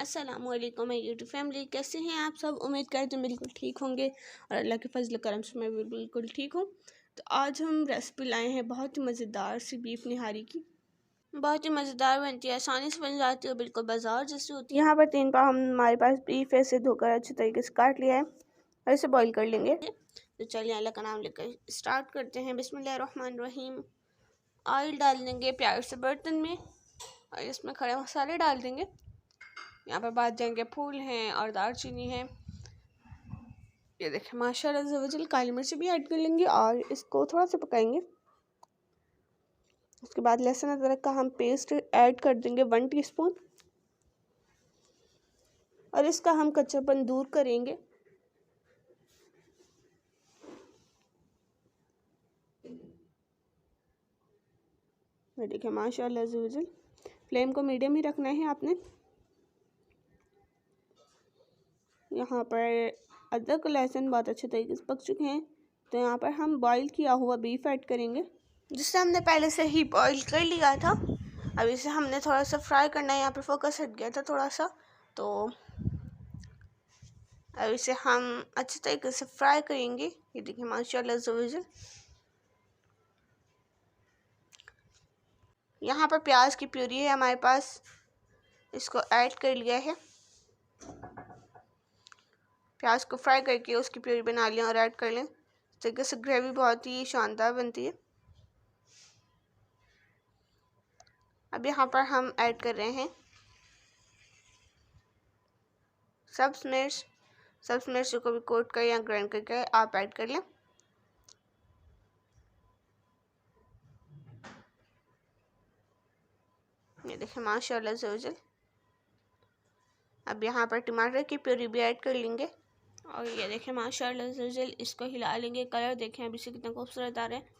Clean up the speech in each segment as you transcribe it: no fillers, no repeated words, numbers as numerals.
अस्सलामुअलैकुम my YouTube family, कैसे हैं आप सब। उम्मीद करते हैं बिल्कुल ठीक होंगे और अल्लाह के फजल करम से मैं भी बिल्कुल ठीक हूँ। तो आज हम रेसिपी लाए हैं बहुत ही मज़ेदार सी बीफ निहारी की। बहुत ही मज़ेदार बनती है, आसानी से बन जाती है, बिल्कुल बाजार जैसी होती है। यहाँ पर 3 पाव हमारे पास बीफ है, इसे धोकर अच्छे तरीके से काट लिया है और इसे बॉईल कर लेंगे। तो चलिए अल्लाह का नाम लेकर स्टार्ट करते हैं। बिस्मिल्लाहिर्रहमानिर्रहीम। ऑयल डाल देंगे प्यार से बर्तन में और इसमें खड़े मसाले डाल देंगे। यहाँ पर बादजान के फूल हैं और दालचीनी है। ये देखें माशाल्लाह ज़वजल। काली मिर्च भी ऐड कर लेंगे और इसको थोड़ा सा पकाएंगे। उसके बाद लहसुन अदरक का हम पेस्ट ऐड कर देंगे 1 टीस्पून और इसका हम कच्चापन दूर करेंगे। ये देखें माशाल्लाह ज़वजल। फ्लेम को मीडियम ही रखना है आपने। यहाँ पर अदरक लहसुन बहुत अच्छे तरीके से पक चुके हैं। तो यहाँ पर हम बॉईल किया हुआ बीफ ऐड करेंगे, जिससे हमने पहले से ही बॉईल कर लिया था। अब इसे हमने थोड़ा सा फ्राई करना है। यहाँ पर फोकस हट गया था थोड़ा सा, तो अब इसे हम अच्छे तरीके से फ्राई करेंगे। ये देखिए माशाल्लाह ज़वजल। यहाँ पर प्याज की प्यूरी है हमारे पास, इसको ऐड कर लिया है। प्याज को फ्राई करके उसकी प्यूरी बना लें और ऐड कर लें। इस तरीके से ग्रेवी बहुत ही शानदार बनती है। अब यहाँ पर हम ऐड कर रहे हैं सब्ज़ मिर्च को भी कोट कर या ग्राइंड करके आप ऐड कर लें। ये देखें माशाल्लाह ज़वजल। अब यहाँ पर टमाटर की प्यूरी भी ऐड कर लेंगे और ये देखें माशाल्लाह ज़वजल। इसको हिला लेंगे। कलर देखें अभी से कितना खूबसूरत आ रहा है।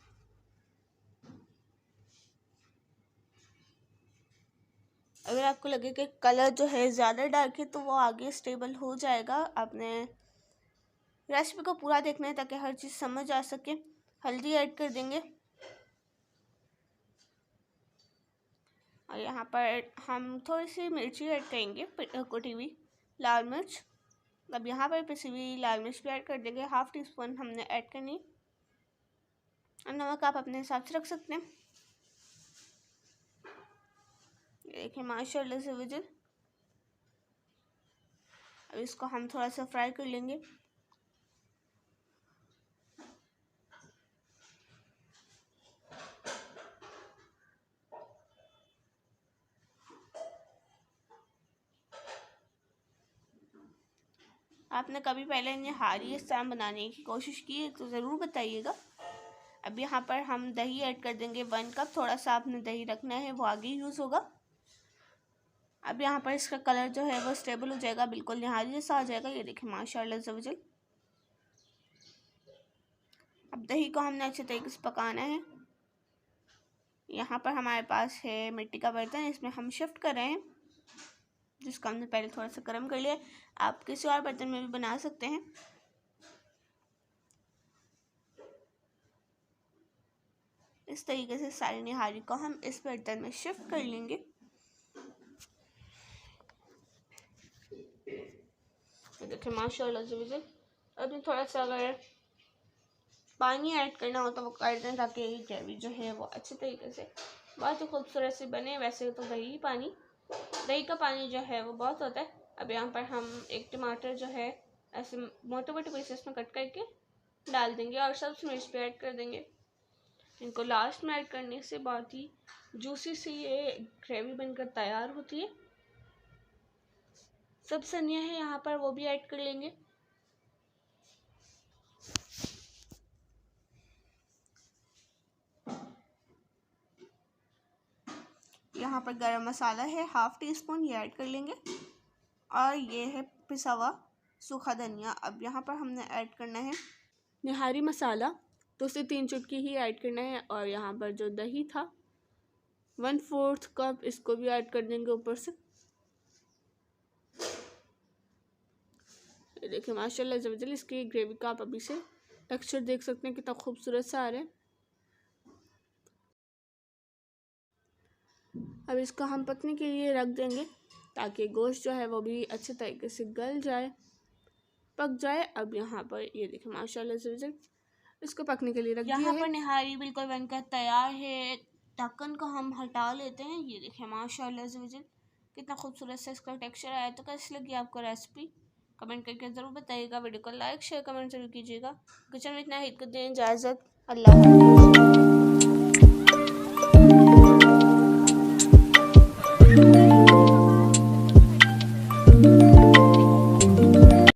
अगर आपको लगे कि कलर जो है ज़्यादा डार्क है तो वो आगे स्टेबल हो जाएगा। आपने रेसिपी को पूरा देखना है ताकि हर चीज़ समझ आ सके। हल्दी ऐड कर देंगे और यहाँ पर हम थोड़ी सी मिर्ची ऐड करेंगे, कुटी हुई लाल मिर्च। अब यहाँ पर पिसी हुई लाल मिर्च भी ऐड कर देंगे, 1/2 टीस्पून हमने ऐड करनी। और नमक आप अपने हिसाब से रख सकते हैं। देखिए माशाल्लाह से वजह। अब इसको हम थोड़ा सा फ्राई कर लेंगे। आपने कभी पहले निहारी इस तरह बनाने की कोशिश की है तो ज़रूर बताइएगा। अब यहाँ पर हम दही ऐड कर देंगे 1 कप। थोड़ा सा आपने दही रखना है, वो आगे यूज़ होगा। अब यहाँ पर इसका कलर जो है वो स्टेबल हो जाएगा, बिल्कुल निहारी जैसा आ जाएगा। ये देखें माशाल्लाह ज़वजल। अब दही को हमने अच्छे तरीके से पकाना है। यहाँ पर हमारे पास है मिट्टी का बर्तन, इसमें हम शिफ्ट कर रहे हैं, जिसको हमने पहले थोड़ा सा गर्म कर लिया। आप किसी और बर्तन में भी बना सकते हैं। इस तरीके से सारी निहारी को हम इस बर्तन में शिफ्ट कर लेंगे। देखिए माशाल्लाह ज़वजल। अभी थोड़ा सा अगर पानी ऐड करना हो तो वो कर दें, ताकि ग्रेवी जो है वो अच्छे तरीके से बहुत ही खूबसूरत से बने। वैसे तो दही का पानी जो है वो बहुत होता है। अब यहाँ पर हम एक टमाटर जो है ऐसे मोटे मोटे पीसेस में कट करके डाल देंगे और सब्ज़ मिर्च भी ऐड कर देंगे। इनको लास्ट में ऐड करने से बहुत ही जूसी सी ये ग्रेवी बनकर तैयार होती है। सब सनिया है यहाँ पर, वो भी ऐड कर लेंगे। यहाँ पर गरम मसाला है 1/2 टीस्पून, ये ऐड कर लेंगे और ये है पिसा हुआ सूखा धनिया। अब यहाँ पर हमने ऐड करना है निहारी मसाला, तो उसे 3 चुटकी ही ऐड करना है। और यहाँ पर जो दही था 1/4 कप, इसको भी ऐड कर देंगे ऊपर से। ये देखिए माशाल्लाह ज़वजल। इसकी ग्रेवी का आप अभी से टेक्सचर देख सकते हैं कितना खूबसूरत सा आ रहा है। अब इसको हम पकने के लिए रख देंगे ताकि गोश्त जो है वो भी अच्छे तरीके से गल जाए, पक जाए। अब यहाँ पर ये देखें माशाल्लाह से इसको पकने के लिए रख दिया है। यहाँ पर निहारी बिल्कुल बनकर तैयार है। ढक्कन को हम हटा लेते हैं। ये देखें माशाल्लाह से कितना खूबसूरत सा इसका टेक्सचर आया। तो कैसी लगी आपको रेसिपी कमेंट करके ज़रूर बताइएगा। वीडियो को लाइक शेयर कमेंट जरूर कीजिएगा। किचन में इतना ही, दें इजाज़त। अल्लाह हाफ़िज़।